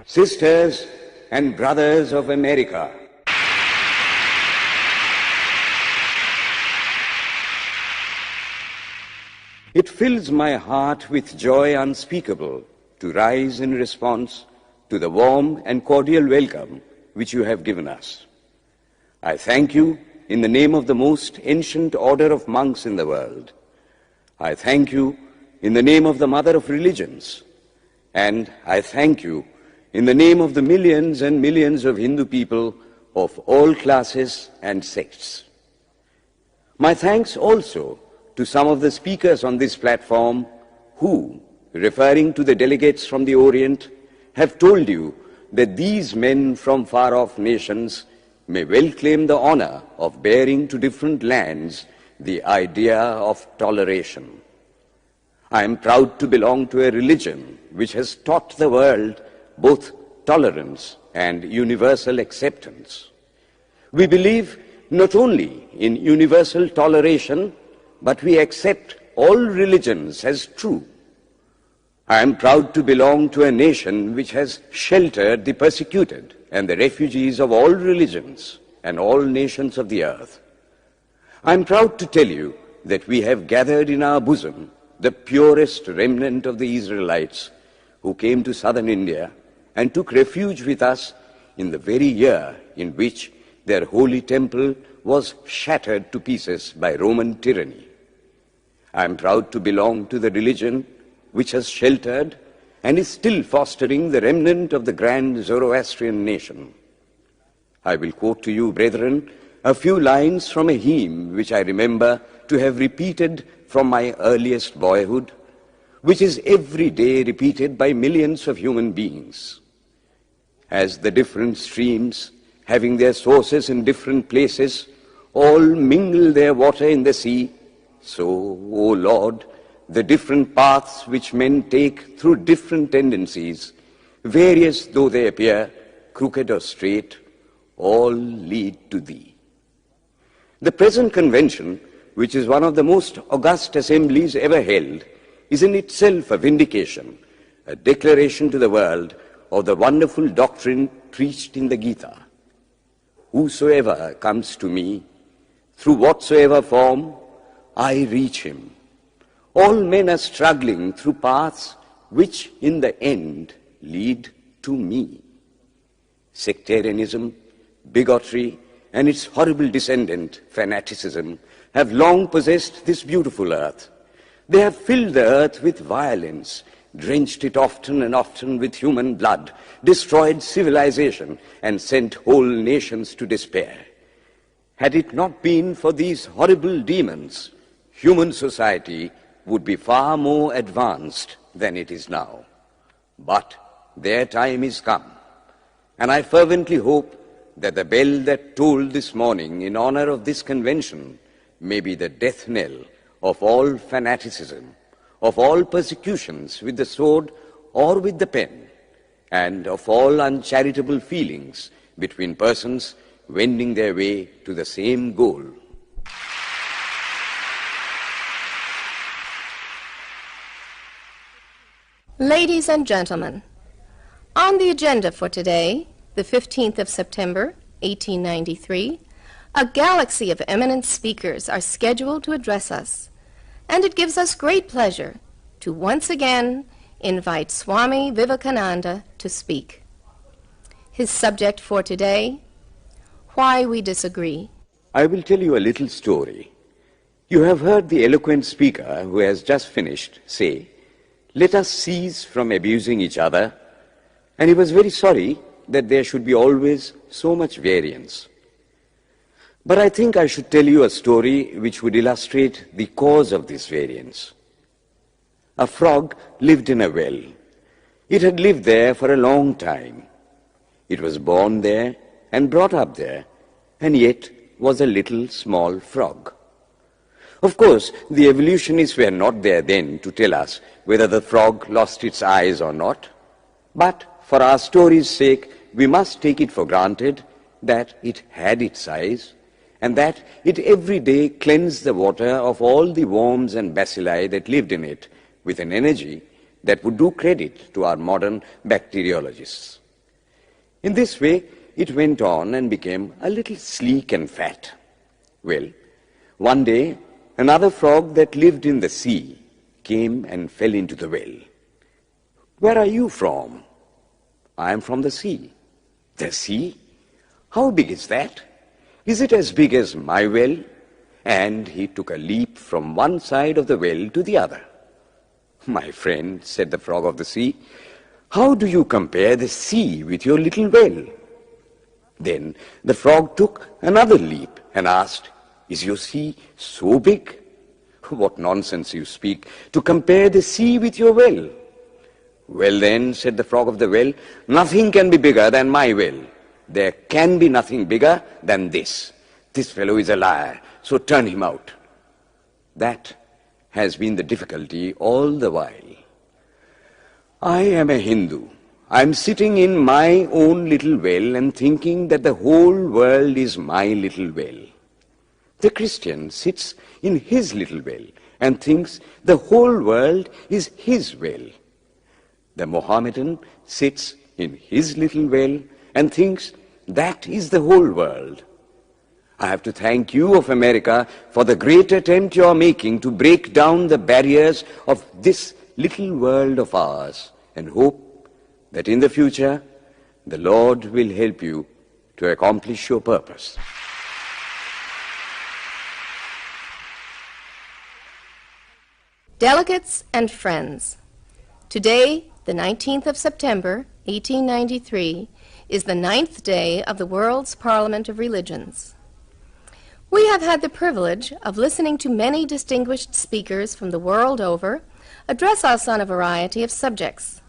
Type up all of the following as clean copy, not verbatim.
Sisters and brothers of America, it fills my heart with joy unspeakable to rise in response to the warm and cordial welcome which you have given us. I thank you in the name of the most ancient order of monks in the world. I thank you in the name of the mother of religions. And I thank you in the name of the millions and millions of Hindu people of all classes and sects. My thanks also to some of the speakers on this platform who, referring to the delegates from the Orient, have told you that these men from far-off nations may well claim the honor of bearing to different lands the idea of toleration. I am proud to belong to a religion which has taught the world both tolerance and universal acceptance. We believe not only in universal toleration, but we accept all religions as true. I am proud to belong to a nation which has sheltered the persecuted and the refugees of all religions and all nations of the earth. I am proud to tell you that we have gathered in our bosom the purest remnant of the Israelites who came to southern India and took refuge with us in the very year in which their holy temple was shattered to pieces by Roman tyranny. I am proud to belong to the religion which has sheltered and is still fostering the remnant of the grand Zoroastrian nation. I will quote to you, brethren, a few lines from a hymn which I remember to have repeated from my earliest boyhood, which is every day repeated by millions of human beings. As the different streams, having their sources in different places, all mingle their water in the sea, so, O Lord, the different paths which men take through different tendencies, various though they appear, crooked or straight, all lead to Thee. The present convention, which is one of the most august assemblies ever held, is in itself a vindication, a declaration to the world of the wonderful doctrine preached in the Gita. Whosoever comes to me, through whatsoever form, I reach him. All men are struggling through paths which in the end lead to me. Sectarianism, bigotry, and its horrible descendant, fanaticism, have long possessed this beautiful earth. They have filled the earth with violence, drenched it often and often with human blood, destroyed civilization, and sent whole nations to despair. Had it not been for these horrible demons, human society would be far more advanced than it is now. But their time is come, and I fervently hope that the bell that tolled this morning in honor of this convention may be the death knell of all fanaticism, of all persecutions with the sword or with the pen, and of all uncharitable feelings between persons wending their way to the same goal. Ladies and gentlemen, on the agenda for today, the 15th of September, 1893, a galaxy of eminent speakers are scheduled to address us, and it gives us great pleasure to once again invite Swami Vivekananda to speak. His subject for today, Why We Disagree. I will tell you a little story. You have heard the eloquent speaker who has just finished say, "Let us cease from abusing each other," and he was very sorry that there should be always so much variance. But I think I should tell you a story which would illustrate the cause of this variance. A frog lived in a well. It had lived there for a long time. It was born there and brought up there, and yet was a little small frog. Of course, the evolutionists were not there then to tell us whether the frog lost its eyes or not, but for our story's sake, we must take it for granted that it had its eyes, and that it every day cleansed the water of all the worms and bacilli that lived in it with an energy that would do credit to our modern bacteriologists. In this way, it went on and became a little sleek and fat. Well, one day, another frog that lived in the sea came and fell into the well. "Where are you from?" "I am from the sea." "The sea? How big is that? Is it as big as my well?" And he took a leap from one side of the well to the other. "My friend," said the frog of the sea, "how do you compare the sea with your little well?" Then the frog took another leap and asked, "Is your sea so big?" "What nonsense you speak, to compare the sea with your well." "Well then," said the frog of the well, "nothing can be bigger than my well. There can be nothing bigger than this. This fellow is a liar, so turn him out." That has been the difficulty all the while. I am a Hindu. I am sitting in my own little well and thinking that the whole world is my little well. The Christian sits in his little well and thinks the whole world is his well. The Mohammedan sits in his little well and thinks that is the whole world. I have to thank you of America for the great attempt you are making to break down the barriers of this little world of ours, and hope that in the future the Lord will help you to accomplish your purpose. Delegates and friends, today, the 19th of September, 1893, is the 9th day of the World's Parliament of Religions. We have had the privilege of listening to many distinguished speakers from the world over address us on a variety of subjects.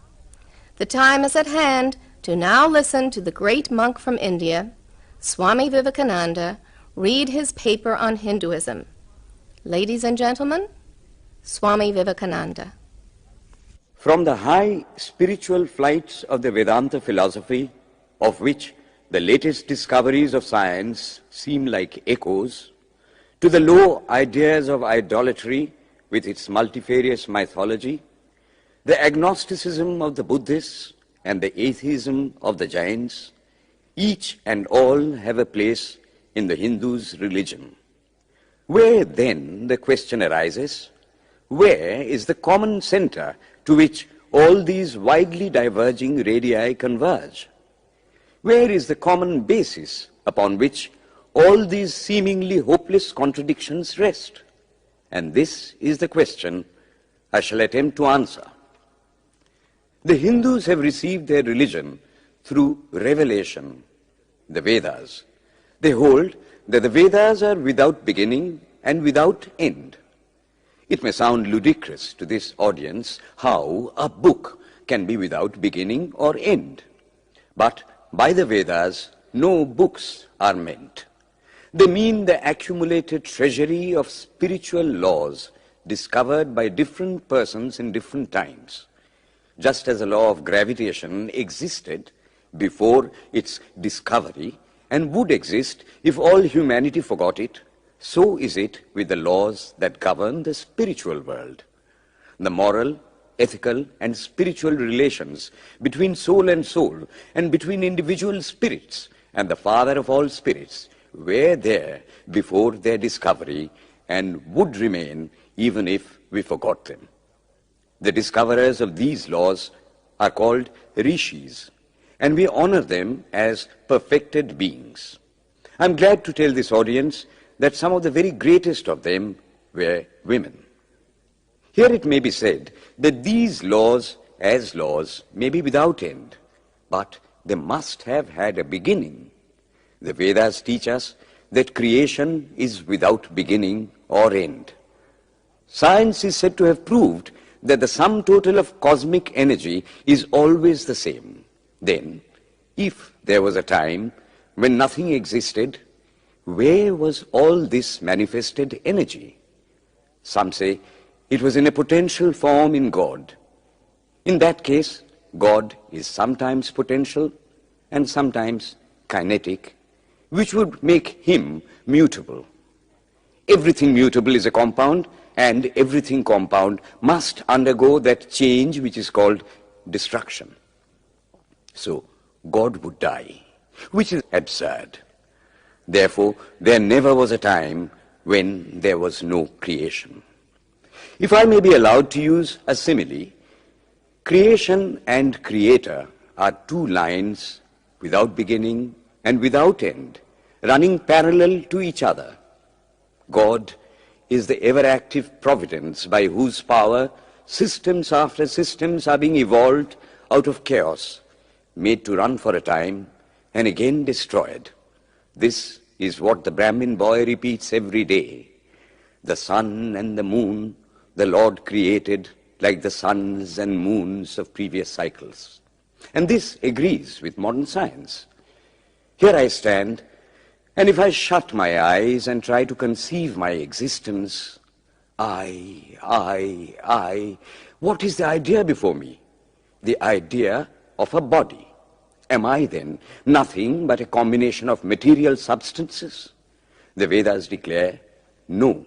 The time is at hand to now listen to the great monk from India, Swami Vivekananda, read his paper on Hinduism. Ladies and gentlemen, Swami Vivekananda. From the high spiritual flights of the Vedanta philosophy, of which the latest discoveries of science seem like echoes, to the low ideas of idolatry with its multifarious mythology, the agnosticism of the Buddhists and the atheism of the Jains, each and all have a place in the Hindu's religion. Where then, the question arises, where is the common center to which all these widely diverging radii converge? Where is the common basis upon which all these seemingly hopeless contradictions rest? And this is the question I shall attempt to answer. The Hindus have received their religion through revelation, the Vedas. They hold that the Vedas are without beginning and without end. It may sound ludicrous to this audience how a book can be without beginning or end. But by the Vedas, no books are meant. They mean the accumulated treasury of spiritual laws discovered by different persons in different times. Just as the law of gravitation existed before its discovery and would exist if all humanity forgot it, so is it with the laws that govern the spiritual world. The moral, ethical, and spiritual relations between soul and between individual spirits and the Father of all spirits were there before their discovery and would remain even if we forgot them. The discoverers of these laws are called rishis, and we honor them as perfected beings. I'm glad to tell this audience that some of the very greatest of them were women. Here it may be said that these laws, as laws, may be without end, but they must have had a beginning. The Vedas teach us that creation is without beginning or end. Science is said to have proved that the sum total of cosmic energy is always the same. Then, if there was a time when nothing existed, where was all this manifested energy? Some say it was in a potential form in God. In that case, God is sometimes potential and sometimes kinetic, which would make him mutable. Everything mutable is a compound, and everything compound must undergo that change which is called destruction. So, God would die, which is absurd. Therefore, there never was a time when there was no creation. If I may be allowed to use a simile, creation and creator are two lines without beginning and without end, running parallel to each other. God is the ever-active providence by whose power systems after systems are being evolved out of chaos, made to run for a time and again destroyed. This is what the Brahmin boy repeats every day. The sun and the moon the Lord created like the suns and moons of previous cycles. And this agrees with modern science. Here I stand, and if I shut my eyes and try to conceive my existence, I, what is the idea before me? The idea of a body. Am I then nothing but a combination of material substances? The Vedas declare, no.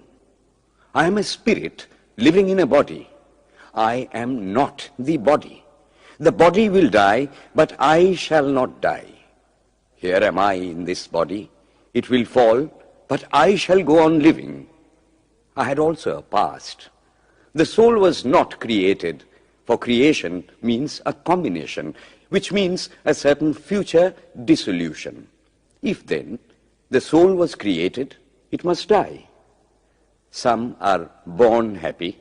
I am a spirit living in a body. I am not the body. The body will die, but I shall not die. Here am I in this body. It will fall, but I shall go on living. I had also a past. The soul was not created, for creation means a combination, which means a certain future dissolution. If then the soul was created, it must die. Some are born happy,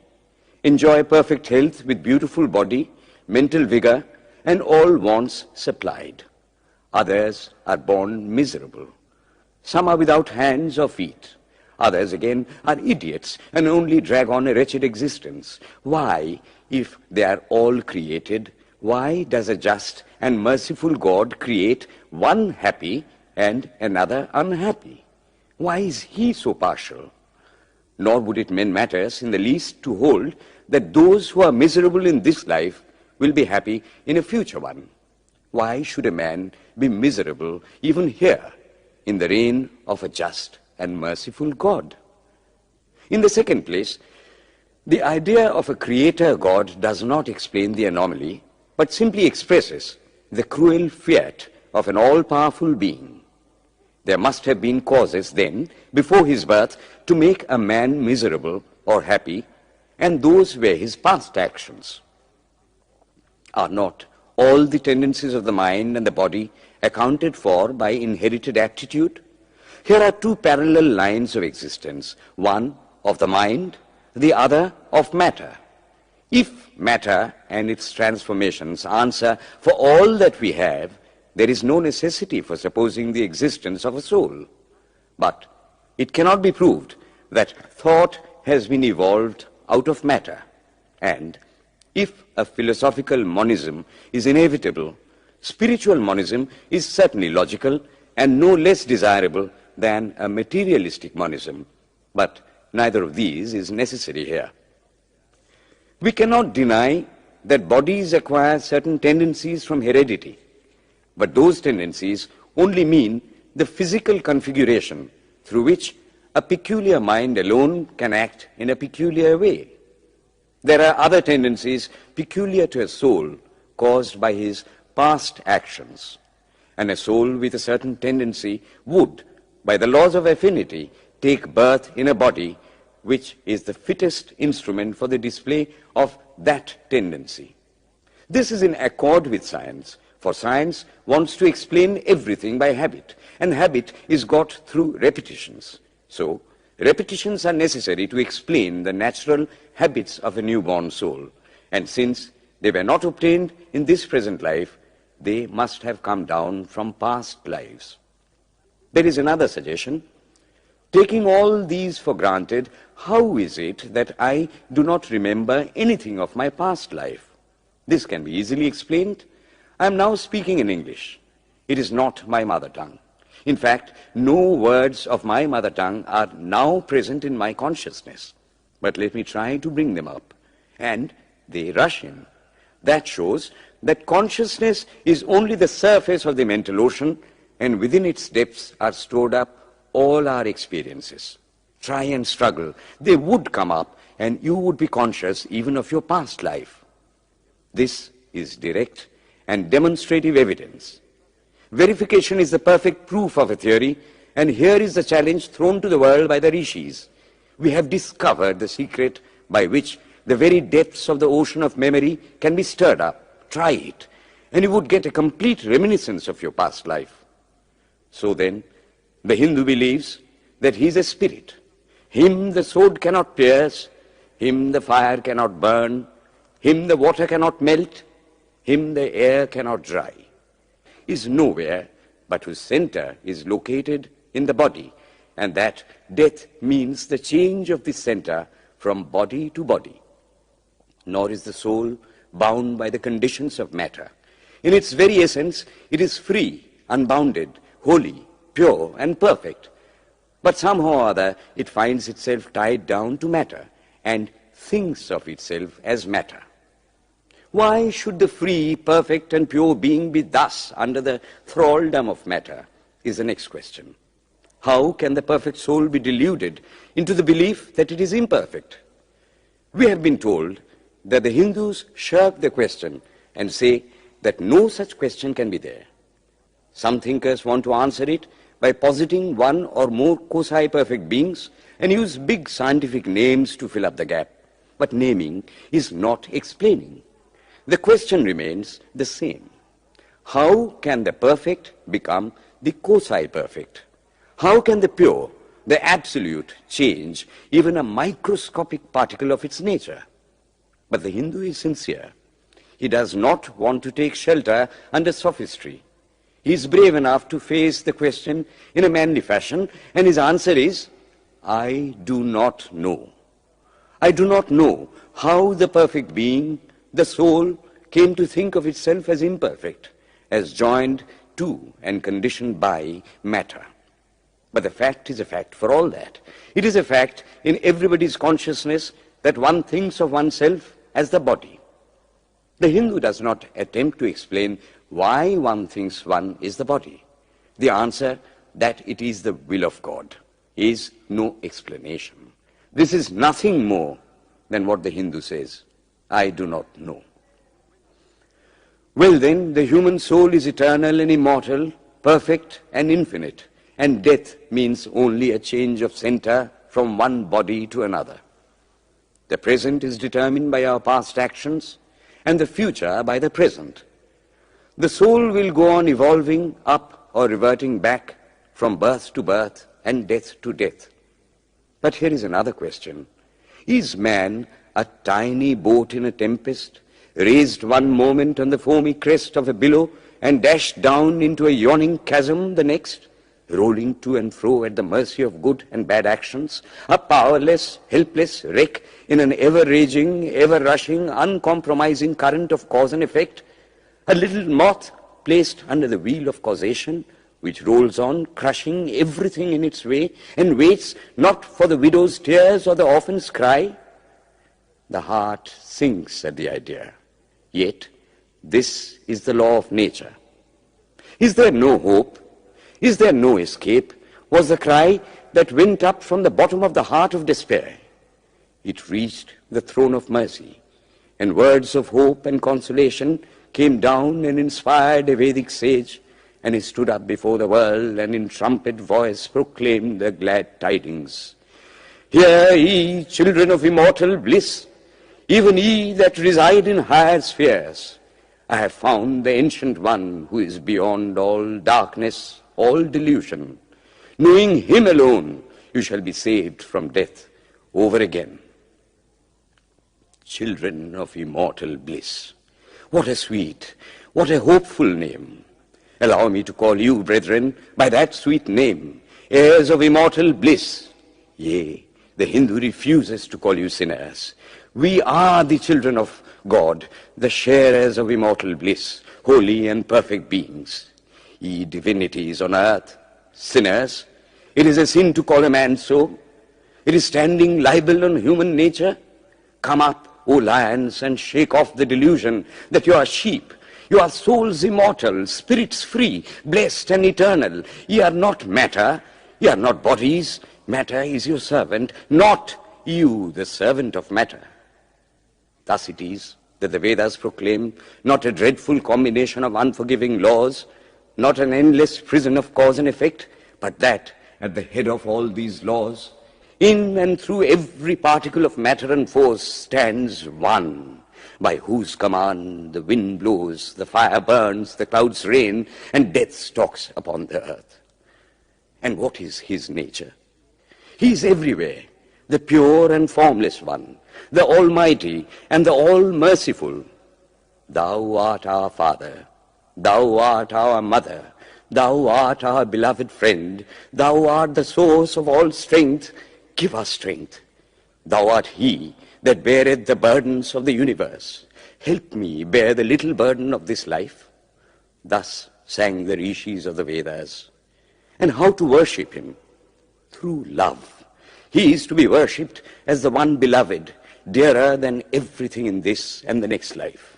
enjoy perfect health with beautiful body, mental vigor, and all wants supplied. Others are born miserable. Some are without hands or feet. Others again are idiots and only drag on a wretched existence. Why, if they are all created, why does a just and merciful God create one happy and another unhappy? Why is he so partial? Nor would it mend matters in the least to hold that those who are miserable in this life will be happy in a future one. Why should a man be miserable even here in the reign of a just and merciful God? In the second place, the idea of a creator God does not explain the anomaly, but simply expresses the cruel fiat of an all-powerful being. There must have been causes then, before his birth, to make a man miserable or happy, and those were his past actions. Are not all the tendencies of the mind and the body accounted for by inherited aptitude? Here are two parallel lines of existence, one of the mind, the other of matter. If matter and its transformations answer for all that we have, there is no necessity for supposing the existence of a soul. But it cannot be proved that thought has been evolved out of matter. And if a philosophical monism is inevitable, spiritual monism is certainly logical and no less desirable than a materialistic monism. But neither of these is necessary here. We cannot deny that bodies acquire certain tendencies from heredity, but those tendencies only mean the physical configuration through which a peculiar mind alone can act in a peculiar way. There are other tendencies peculiar to a soul caused by his past actions, and a soul with a certain tendency would, by the laws of affinity, take birth in a body which is the fittest instrument for the display of that tendency. This is in accord with science, for science wants to explain everything by habit, and habit is got through repetitions. So, repetitions are necessary to explain the natural habits of a newborn soul, and since they were not obtained in this present life, they must have come down from past lives. There is another suggestion. Taking all these for granted, how is it that I do not remember anything of my past life? This can be easily explained. I am now speaking in English. It is not my mother tongue. In fact, no words of my mother tongue are now present in my consciousness. But let me try to bring them up. And they rush in. That shows that consciousness is only the surface of the mental ocean, and within its depths are stored up all our experiences. Try and struggle. They would come up, and you would be conscious even of your past life. This is direct and demonstrative evidence. Verification is the perfect proof of a theory, and here is the challenge thrown to the world by the rishis. We have discovered the secret by which the very depths of the ocean of memory can be stirred up. Try it, and you would get a complete reminiscence of your past life. So then, the Hindu believes that he is a spirit. Him the sword cannot pierce, him the fire cannot burn, him the water cannot melt, him the air cannot dry. He is nowhere but whose center is located in the body, and that death means the change of the center from body to body. Nor is the soul bound by the conditions of matter. In its very essence, it is free, unbounded, holy, pure, and perfect. But somehow or other, it finds itself tied down to matter and thinks of itself as matter. Why should the free, perfect, and pure being be thus under the thraldom of matter is the next question. How can the perfect soul be deluded into the belief that it is imperfect? We have been told that the Hindus shirk the question and say that no such question can be there. Some thinkers want to answer it by positing one or more quasi-perfect beings and use big scientific names to fill up the gap. But naming is not explaining. The question remains the same. How can the perfect become the quasi-perfect? How can the pure, the absolute, change even a microscopic particle of its nature? But the Hindu is sincere. He does not want to take shelter under sophistry. He is brave enough to face the question in a manly fashion, and his answer is, I do not know. I do not know how the perfect being, the soul, came to think of itself as imperfect, as joined to and conditioned by matter. But the fact is a fact for all that. It is a fact in everybody's consciousness that one thinks of oneself as the body. The Hindu does not attempt to explain why one thinks one is the body. The answer, that it is the will of God, is no explanation. This is nothing more than what the Hindu says, I do not know. Well then, the human soul is eternal and immortal, perfect and infinite, and death means only a change of center from one body to another. The present is determined by our past actions, and the future by the present. The soul will go on evolving up or reverting back from birth to birth and death to death. But here is another question. Is man a tiny boat in a tempest, raised one moment on the foamy crest of a billow and dashed down into a yawning chasm the next, rolling to and fro at the mercy of good and bad actions, a powerless, helpless wreck in an ever-raging, ever-rushing, uncompromising current of cause and effect, a little moth placed under the wheel of causation, which rolls on, crushing everything in its way, and waits not for the widow's tears or the orphan's cry? The heart sinks at the idea. Yet, this is the law of nature. Is there no hope? Is there no escape? Was the cry that went up from the bottom of the heart of despair. It reached the throne of mercy, and words of hope and consolation came down and inspired a Vedic sage, and he stood up before the world and in trumpet voice proclaimed the glad tidings. Hear ye, children of immortal bliss, even ye that reside in higher spheres. I have found the ancient one who is beyond all darkness, all delusion. Knowing him alone, you shall be saved from death over again. Children of immortal bliss. What a sweet, what a hopeful name. Allow me to call you, brethren, by that sweet name, heirs of immortal bliss. Yea, the Hindu refuses to call you sinners. We are the children of God, the sharers of immortal bliss, holy and perfect beings. Ye divinities on earth, sinners, it is a sin to call a man so. It is standing libel on human nature. Come up, O lions, and shake off the delusion that you are sheep. You are souls immortal, spirits free, blessed and eternal. Ye are not matter, ye are not bodies. Matter is your servant, not you the servant of matter. Thus it is that the Vedas proclaim not a dreadful combination of unforgiving laws, not an endless prison of cause and effect, but that, at the head of all these laws, in and through every particle of matter and force stands one, by whose command the wind blows, the fire burns, the clouds rain, and death stalks upon the earth. And what is his nature? He is everywhere, the pure and formless one, the Almighty and the All-Merciful. Thou art our Father, thou art our Mother, thou art our beloved friend, thou art the source of all strength. Give us strength. Thou art he that beareth the burdens of the universe. Help me bear the little burden of this life. Thus sang the rishis of the Vedas. And how to worship him? Through love. He is to be worshipped as the one beloved, dearer than everything in this and the next life.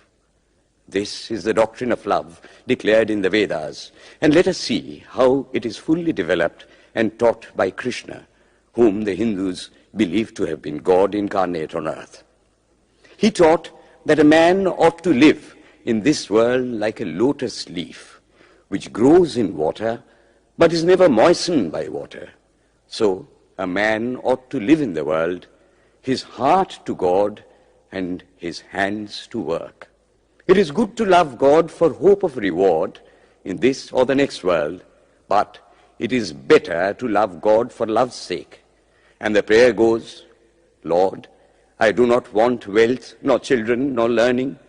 This is the doctrine of love declared in the Vedas, and let us see how it is fully developed and taught by Krishna, whom the Hindus believe to have been God incarnate on earth. He taught that a man ought to live in this world like a lotus leaf, which grows in water, but is never moistened by water. So a man ought to live in the world, his heart to God and his hands to work. It is good to love God for hope of reward in this or the next world, but it is better to love God for love's sake. And the prayer goes, Lord, I do not want wealth, nor children, nor learning.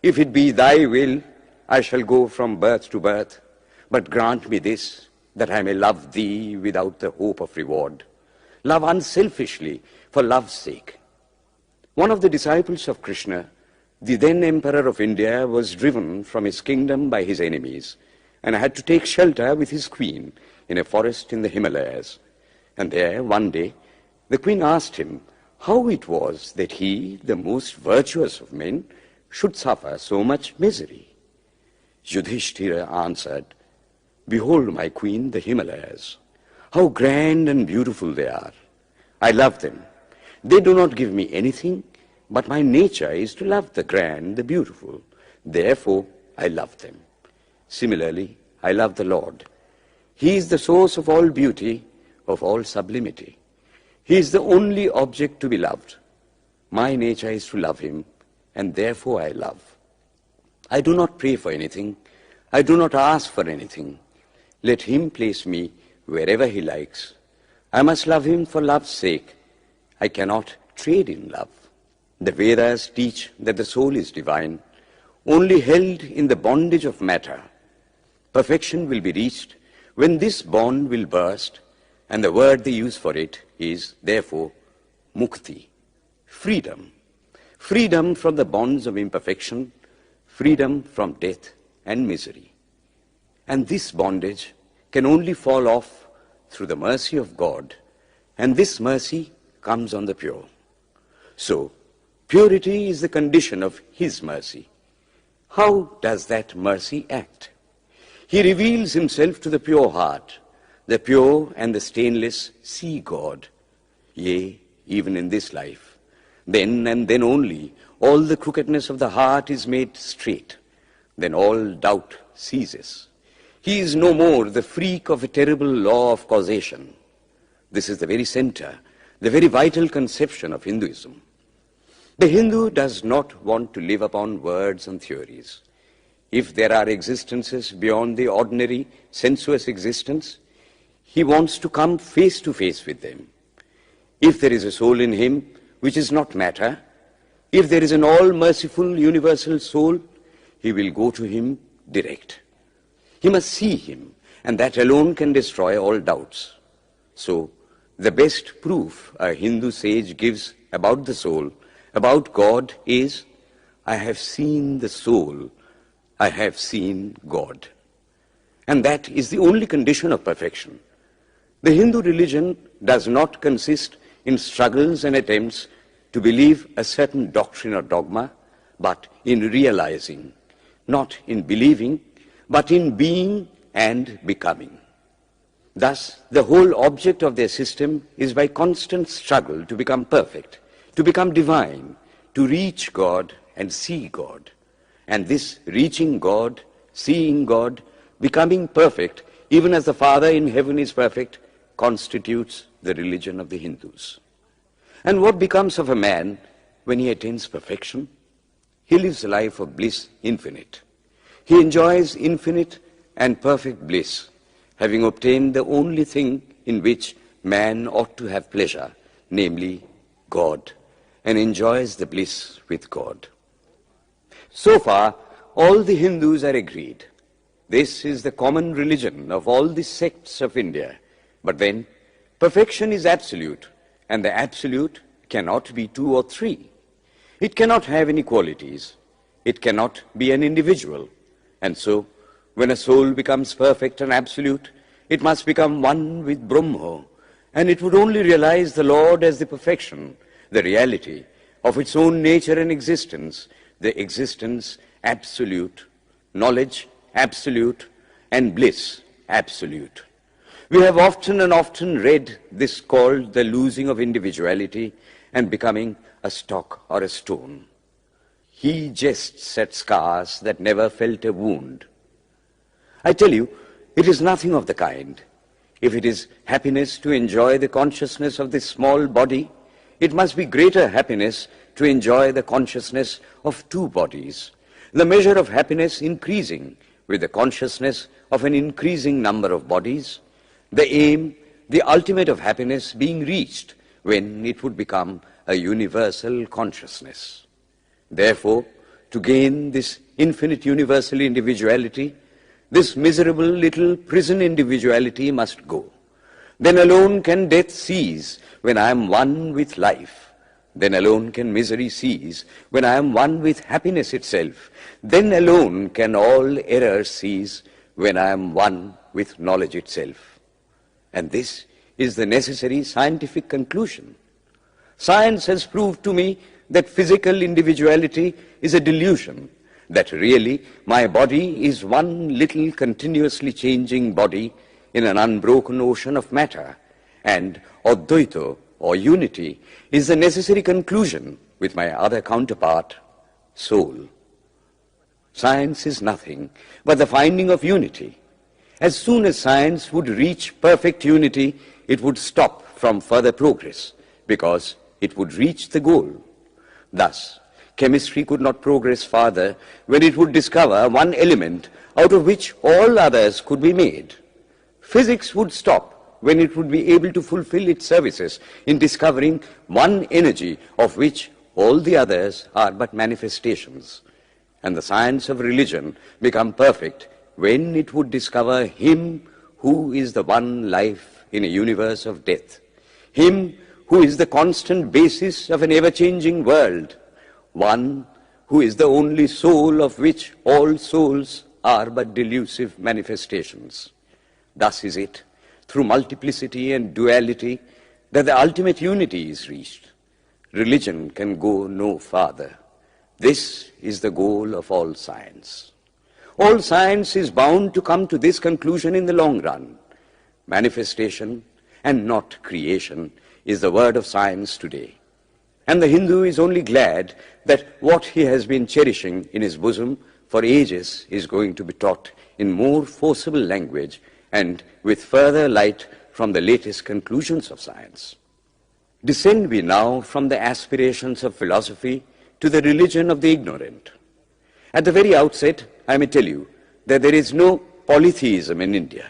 If it be thy will, I shall go from birth to birth. But grant me this, that I may love thee without the hope of reward. Love unselfishly for love's sake. One of the disciples of Krishna, the then Emperor of India, was driven from his kingdom by his enemies and had to take shelter with his queen in a forest in the Himalayas. And there, one day, the queen asked him how it was that he, the most virtuous of men, should suffer so much misery. Yudhishthira answered, Behold, my queen, the Himalayas. How grand and beautiful they are. I love them. They do not give me anything, but my nature is to love the grand, the beautiful. Therefore, I love them. Similarly, I love the Lord. He is the source of all beauty, of all sublimity. He is the only object to be loved. My nature is to love him, and therefore I love. I do not pray for anything. I do not ask for anything. Let him place me wherever he likes. I must love him for love's sake. I cannot trade in love. The Vedas teach that the soul is divine, only held in the bondage of matter. Perfection will be reached when this bond will burst, and the word they use for it is, therefore, mukti, freedom. Freedom from the bonds of imperfection, freedom from death and misery. And this bondage can only fall off through the mercy of God, and this mercy comes on the pure. So, purity is the condition of his mercy. How does that mercy act? He reveals himself to the pure heart. The pure and the stainless see God, yea, even in this life. Then and then only, all the crookedness of the heart is made straight. Then all doubt ceases. He is no more the freak of a terrible law of causation. This is the very center, the very vital conception of Hinduism. The Hindu does not want to live upon words and theories. If there are existences beyond the ordinary sensuous existence, he wants to come face to face with them. If there is a soul in him which is not matter, if there is an all-merciful universal soul, he will go to him direct. He must see him, and that alone can destroy all doubts. So, the best proof a Hindu sage gives about the soul, about God, is, I have seen the soul, I have seen God. And that is the only condition of perfection. The Hindu religion does not consist in struggles and attempts to believe a certain doctrine or dogma, but in realizing, not in believing, but in being and becoming. Thus, the whole object of their system is by constant struggle to become perfect, to become divine, to reach God and see God. And this reaching God, seeing God, becoming perfect, even as the Father in heaven is perfect, constitutes the religion of the Hindus. And what becomes of a man when he attains perfection? He lives a life of bliss infinite. He enjoys infinite and perfect bliss, having obtained the only thing in which man ought to have pleasure, namely God, and enjoys the bliss with God. So far, all the Hindus are agreed. This is the common religion of all the sects of India. But then, perfection is absolute, and the absolute cannot be two or three. It cannot have any qualities. It cannot be an individual. And so, when a soul becomes perfect and absolute, it must become one with Brahma, and it would only realize the Lord as the perfection, the reality of its own nature and existence, the existence absolute, knowledge absolute, and bliss absolute. We have often and often read this called the losing of individuality and becoming a stock or a stone. He jests at scars that never felt a wound. I tell you, it is nothing of the kind. If it is happiness to enjoy the consciousness of this small body, it must be greater happiness to enjoy the consciousness of two bodies, the measure of happiness increasing with the consciousness of an increasing number of bodies, the aim, the ultimate of happiness being reached when it would become a universal consciousness. Therefore, to gain this infinite universal individuality, this miserable little prison individuality must go. Then alone can death cease when I am one with life. Then alone can misery cease when I am one with happiness itself. Then alone can all error cease when I am one with knowledge itself. And this is the necessary scientific conclusion. Science has proved to me that physical individuality is a delusion, that really my body is one little continuously changing body in an unbroken ocean of matter, and Advaita, or unity, is the necessary conclusion with my other counterpart, soul. Science is nothing but the finding of unity. As soon as science would reach perfect unity, it would stop from further progress, because it would reach the goal. Thus, chemistry could not progress farther when it would discover one element out of which all others could be made. Physics would stop when it would be able to fulfill its services in discovering one energy of which all the others are but manifestations. And the science of religion become perfect when it would discover Him who is the one life in a universe of death, Him who is the constant basis of an ever-changing world, one who is the only soul of which all souls are but delusive manifestations. Thus is it, through multiplicity and duality, that the ultimate unity is reached. Religion can go no farther. This is the goal of all science. All science is bound to come to this conclusion in the long run. Manifestation and not creation is the word of science today. And the Hindu is only glad that what he has been cherishing in his bosom for ages is going to be taught in more forcible language and with further light from the latest conclusions of science. Descend we now from the aspirations of philosophy to the religion of the ignorant. At the very outset, I may tell you that there is no polytheism in India.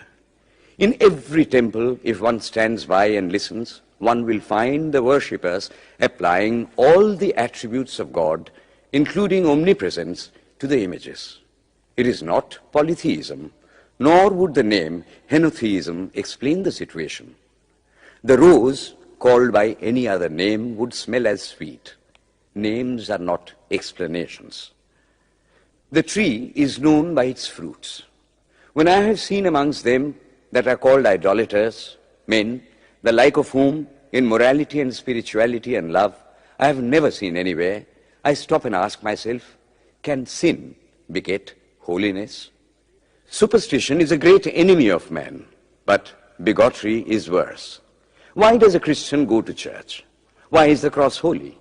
In every temple, if one stands by and listens, one will find the worshippers applying all the attributes of God, including omnipresence, to the images. It is not polytheism, nor would the name henotheism explain the situation. The rose, called by any other name, would smell as sweet. Names are not explanations. The tree is known by its fruits. When I have seen amongst them that are called idolaters, men, the like of whom, in morality and spirituality and love, I have never seen anywhere, I stop and ask myself, can sin beget holiness? Superstition is a great enemy of man, but bigotry is worse. Why does a Christian go to church? Why is the cross holy?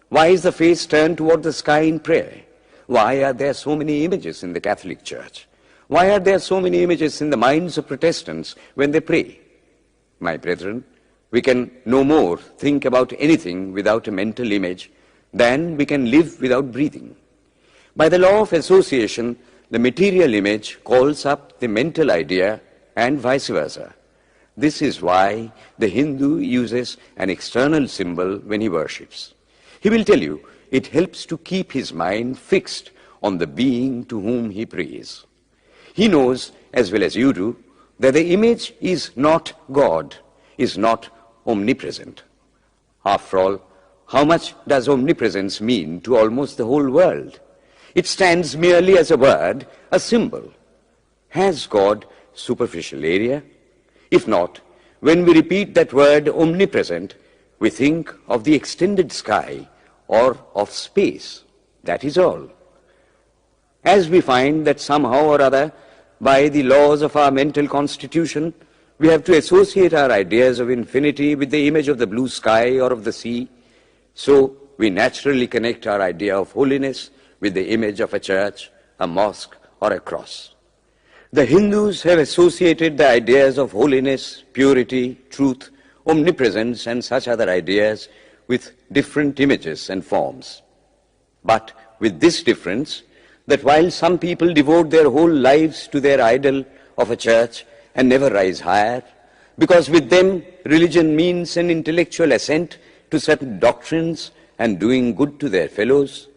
Why is the face turned toward the sky in prayer? Why are there so many images in the Catholic Church? Why are there so many images in the minds of Protestants when they pray? My brethren, we can no more think about anything without a mental image than we can live without breathing. By the law of association, the material image calls up the mental idea and vice versa. This is why the Hindu uses an external symbol when he worships. He will tell you it helps to keep his mind fixed on the being to whom he prays. He knows, as well as you do, that the image is not God, is not omnipresent. After all, how much does omnipresence mean to almost the whole world? It stands merely as a word, a symbol. Has God superficial area? If not, when we repeat that word omnipresent, we think of the extended sky or of space. That is all. As we find that somehow or other, by the laws of our mental constitution, we have to associate our ideas of infinity with the image of the blue sky or of the sea, so we naturally connect our idea of holiness with the image of a church, a mosque, or a cross. The Hindus have associated the ideas of holiness, purity, truth, omnipresence, and such other ideas with different images and forms. But with this difference, that while some people devote their whole lives to their idol of a church and never rise higher, because with them religion means an intellectual assent to certain doctrines and doing good to their fellows,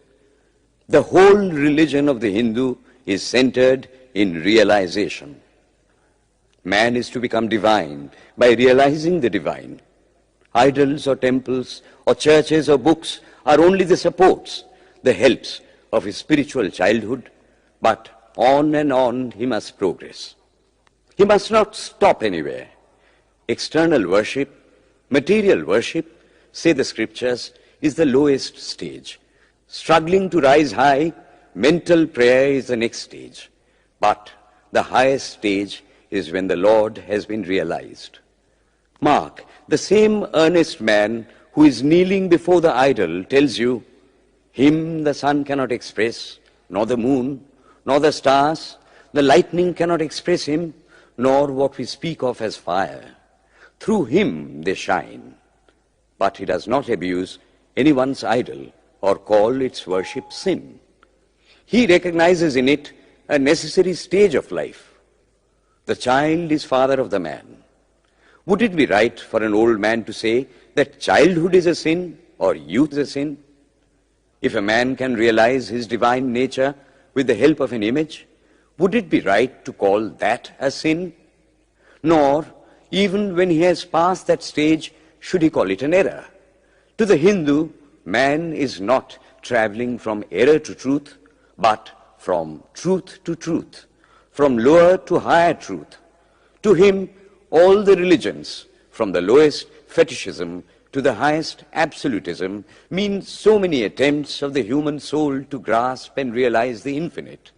the whole religion of the Hindu is centered in realization. Man is to become divine by realizing the divine. Idols or temples or churches or books are only the supports, the helps of his spiritual childhood, but on and on he must progress. He must not stop anywhere. External worship, material worship, say the scriptures, is the lowest stage. Struggling to rise high, mental prayer is the next stage. But the highest stage is when the Lord has been realized. Mark, the same earnest man who is kneeling before the idol tells you, him the sun cannot express, nor the moon, nor the stars, the lightning cannot express him, nor what we speak of as fire. Through him they shine. But he does not abuse anyone's idol or call its worship sin. He recognizes in it a necessary stage of life. The child is father of the man. Would it be right for an old man to say that childhood is a sin or youth is a sin? If a man can realize his divine nature with the help of an image, would it be right to call that a sin? Nor, even when he has passed that stage, should he call it an error. To the Hindu, man is not traveling from error to truth, but from truth to truth, from lower to higher truth. To him, all the religions, from the lowest fetishism to the highest absolutism, mean so many attempts of the human soul to grasp and realize the infinite,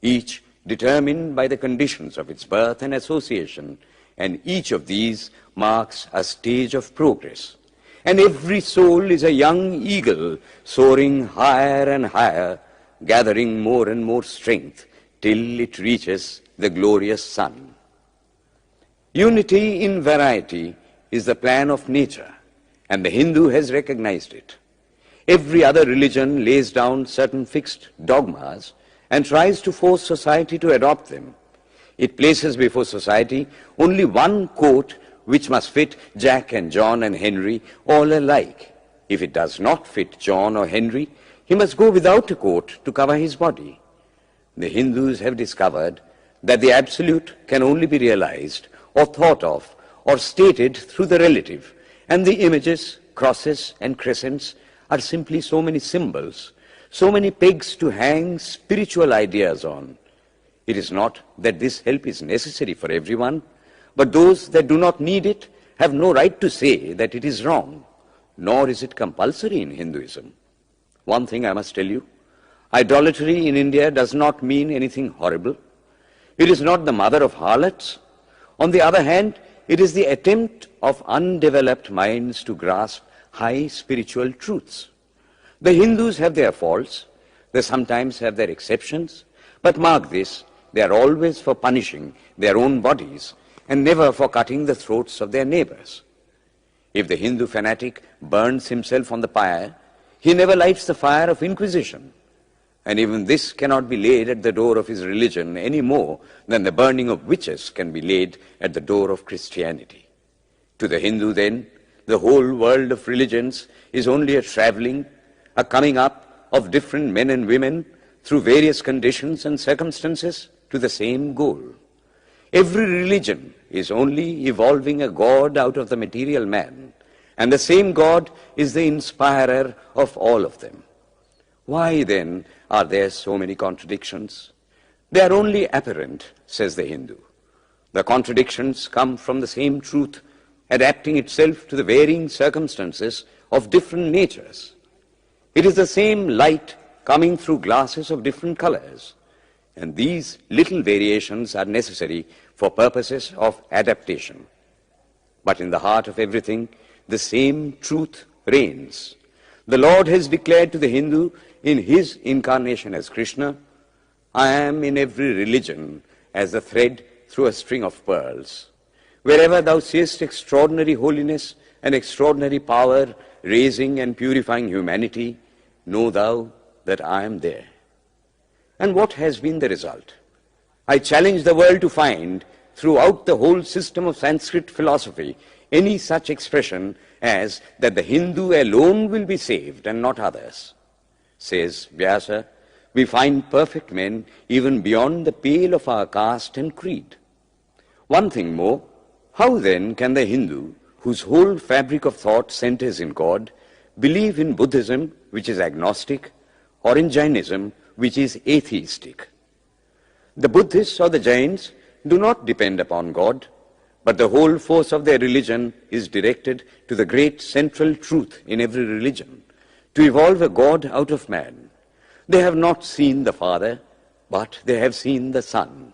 each determined by the conditions of its birth and association, and each of these marks a stage of progress. And every soul is a young eagle soaring higher and higher, gathering more and more strength till it reaches the glorious sun. Unity in variety is the plan of nature, and the Hindu has recognized it. Every other religion lays down certain fixed dogmas and tries to force society to adopt them. It places before society only one coat which must fit Jack and John and Henry all alike. If it does not fit John or Henry, he must go without a coat to cover his body. The Hindus have discovered that the absolute can only be realized or thought of or stated through the relative, and the images, crosses and crescents are simply so many symbols, so many pegs to hang spiritual ideas on. It is not that this help is necessary for everyone, but those that do not need it have no right to say that it is wrong, nor is it compulsory in Hinduism. One thing I must tell you, idolatry in India does not mean anything horrible. It is not the mother of harlots. On the other hand, it is the attempt of undeveloped minds to grasp high spiritual truths. The Hindus have their faults, they sometimes have their exceptions, but mark this, they are always for punishing their own bodies and never for cutting the throats of their neighbors. If the Hindu fanatic burns himself on the pyre, he never lights the fire of inquisition. And even this cannot be laid at the door of his religion any more than the burning of witches can be laid at the door of Christianity. To the Hindu, then, the whole world of religions is only a traveling, a coming up of different men and women through various conditions and circumstances to the same goal. Every religion is only evolving a God out of the material man, and the same God is the inspirer of all of them. Why, then, are there so many contradictions? They are only apparent, says the Hindu. The contradictions come from the same truth, adapting itself to the varying circumstances of different natures. It is the same light coming through glasses of different colors, and these little variations are necessary for purposes of adaptation. But in the heart of everything, the same truth reigns. The Lord has declared to the Hindu in his incarnation as Krishna, I am in every religion as a thread through a string of pearls. Wherever thou seest extraordinary holiness and extraordinary power raising and purifying humanity, know thou that I am there. And what has been the result? I challenge the world to find throughout the whole system of Sanskrit philosophy any such expression as that the Hindu alone will be saved and not others. Says Vyasa, we find perfect men even beyond the pale of our caste and creed. One thing more, how then can the Hindu, whose whole fabric of thought centers in God, believe in Buddhism, which is agnostic, or in Jainism, which is atheistic? The Buddhists or the Jains do not depend upon God, but the whole force of their religion is directed to the great central truth in every religion, to evolve a God out of man. They have not seen the Father, but they have seen the Son,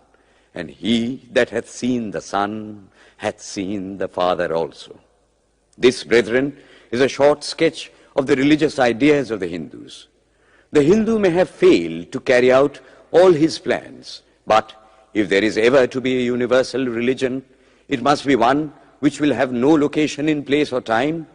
and he that hath seen the Son hath seen the Father also. This, brethren, is a short sketch of the religious ideas of the Hindus. The Hindu may have failed to carry out all his plans, but if there is ever to be a universal religion, it must be one which will have no location in place or time,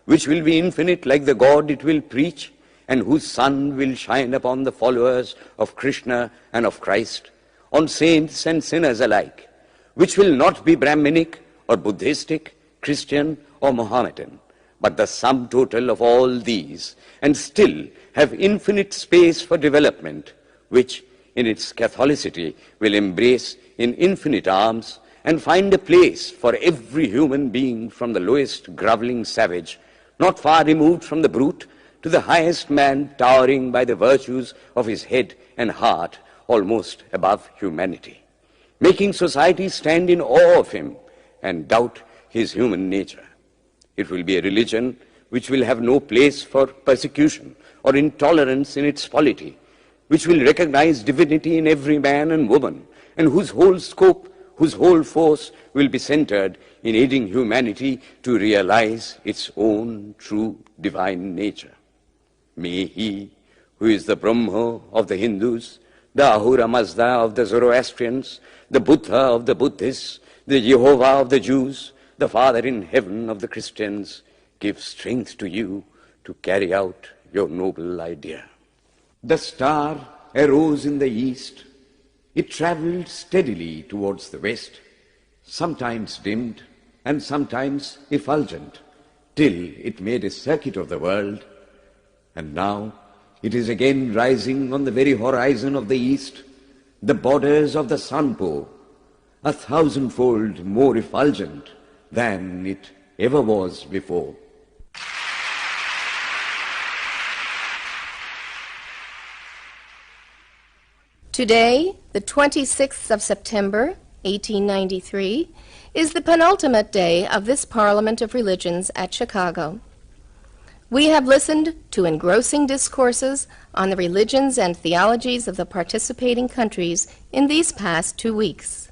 which will be infinite like the God it will preach, and whose sun will shine upon the followers of Krishna and of Christ, on saints and sinners alike, which will not be Brahminic or Buddhistic, Christian or Mohammedan, but the sum total of all these, and still have infinite space for development, which in its Catholicity will embrace in infinite arms and find a place for every human being, from the lowest groveling savage, not far removed from the brute, to the highest man towering by the virtues of his head and heart almost above humanity, making society stand in awe of him and doubt his human nature. It will be a religion which will have no place for persecution or intolerance in its polity, which will recognize divinity in every man and woman, and whose whole scope, whose whole force will be centered in aiding humanity to realize its own true divine nature. May he, who is the Brahma of the Hindus, the Ahura Mazda of the Zoroastrians, the Buddha of the Buddhists, the Jehovah of the Jews, the Father in heaven of the Christians, give strength to you to carry out your noble idea. The star arose in the east. It traveled steadily towards the west, sometimes dimmed and sometimes effulgent, till it made a circuit of the world. And now it is again rising on the very horizon of the east, the borders of the sun pole, 1,000-fold more effulgent than it ever was before. Today, the 26th of September, 1893, is the penultimate day of this Parliament of Religions at Chicago. We have listened to engrossing discourses on the religions and theologies of the participating countries in these past 2 weeks.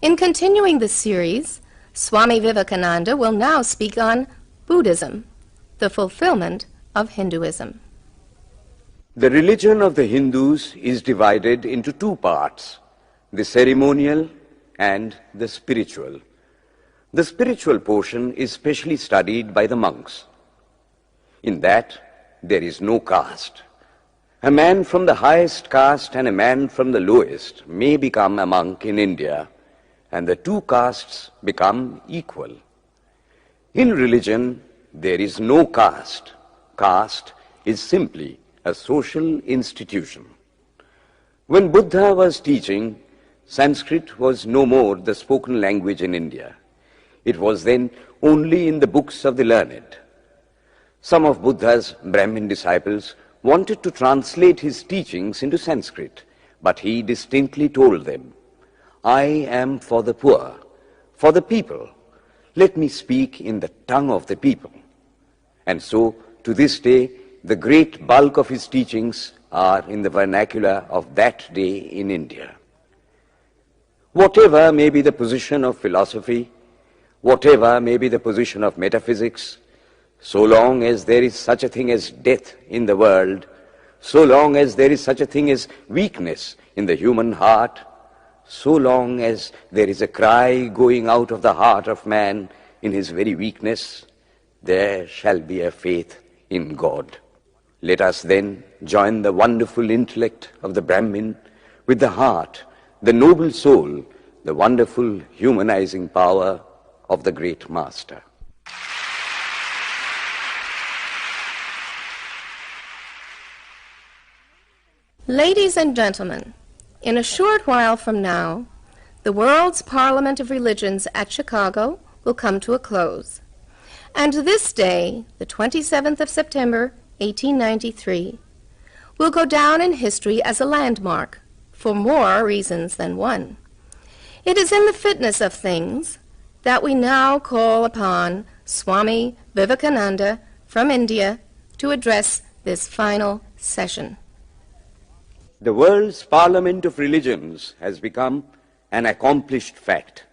In continuing this series, Swami Vivekananda will now speak on Buddhism, the fulfillment of Hinduism. The religion of the Hindus is divided into two parts, the ceremonial and the spiritual. The spiritual portion is specially studied by the monks. In that, there is no caste. A man from the highest caste and a man from the lowest may become a monk in India, and the two castes become equal. In religion, there is no caste. Caste is simply a social institution. When Buddha was teaching, Sanskrit was no more the spoken language in India. It was then only in the books of the learned. Some of Buddha's Brahmin disciples wanted to translate his teachings into Sanskrit, but he distinctly told them, "I am for the poor, for the people. Let me speak in the tongue of the people." And so, to this day, the great bulk of his teachings are in the vernacular of that day in India. Whatever may be the position of philosophy, whatever may be the position of metaphysics, so long as there is such a thing as death in the world, so long as there is such a thing as weakness in the human heart, so long as there is a cry going out of the heart of man in his very weakness, there shall be a faith in God. Let us then join the wonderful intellect of the Brahmin with the heart, the noble soul, the wonderful humanizing power of the great Master. Ladies and gentlemen, in a short while from now, the World's Parliament of Religions at Chicago will come to a close. And this day, the 27th of September, 1893, will go down in history as a landmark for more reasons than one. It is in the fitness of things that we now call upon Swami Vivekananda from India to address this final session. The world's Parliament of Religions has become an accomplished fact,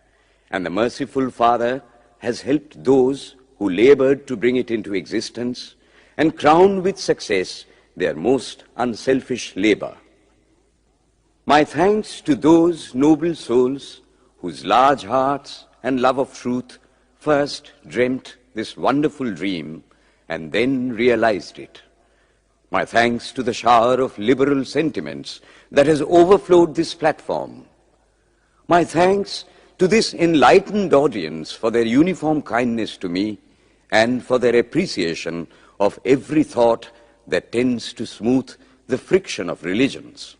and the merciful Father has helped those who labored to bring it into existence and crown with success their most unselfish labor. My thanks to those noble souls whose large hearts and love of truth first dreamt this wonderful dream and then realized it. My thanks to the shower of liberal sentiments that has overflowed this platform. My thanks to this enlightened audience for their uniform kindness to me and for their appreciation of every thought that tends to smooth the friction of religions.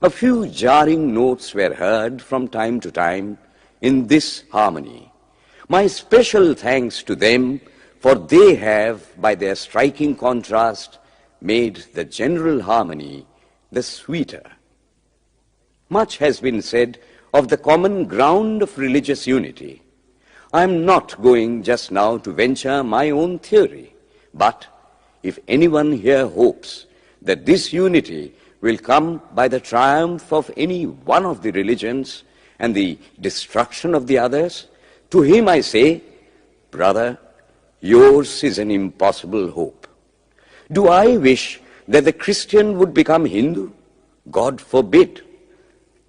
A few jarring notes were heard from time to time in this harmony. My special thanks to them, for they have, by their striking contrast, made the general harmony the sweeter. Much has been said of the common ground of religious unity. I am not going just now to venture my own theory, but if anyone here hopes that this unity will come by the triumph of any one of the religions and the destruction of the others, to him I say, brother, yours is an impossible hope. Do I wish that the Christian would become Hindu? God forbid.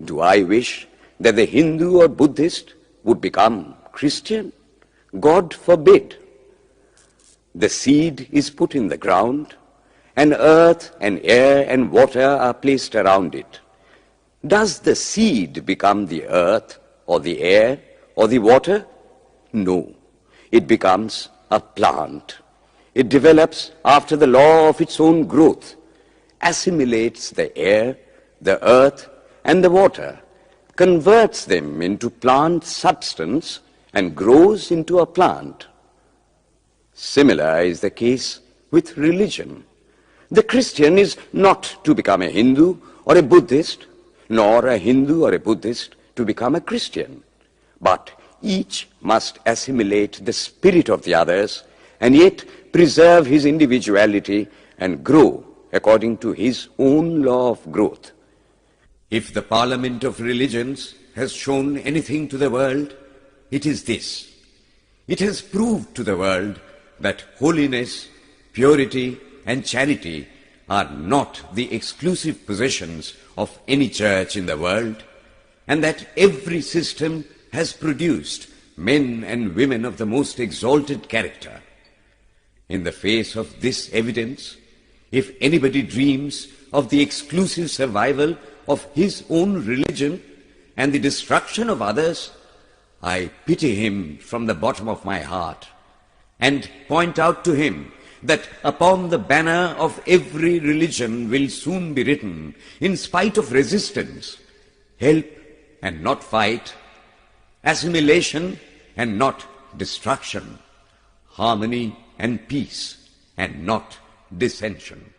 Do I wish that the Hindu or Buddhist would become Christian? God forbid. The seed is put in the ground, and earth and air and water are placed around it. Does the seed become the earth or the air or the water? No. It becomes a plant. It develops after the law of its own growth, assimilates the air, the earth, and the water, converts them into plant substance, and grows into a plant. Similar is the case with religion. The Christian is not to become a Hindu or a Buddhist, nor a Hindu or a Buddhist to become a Christian, but each must assimilate the spirit of the others and yet preserve his individuality and grow according to his own law of growth. If the Parliament of Religions has shown anything to the world, it is this. It has proved to the world that holiness, purity, and charity are not the exclusive possessions of any church in the world, and that every system has produced men and women of the most exalted character. In the face of this evidence, if anybody dreams of the exclusive survival of his own religion and the destruction of others, I pity him from the bottom of my heart and point out to him that upon the banner of every religion will soon be written, in spite of resistance, help and not fight, assimilation and not destruction, harmony and peace and not dissension.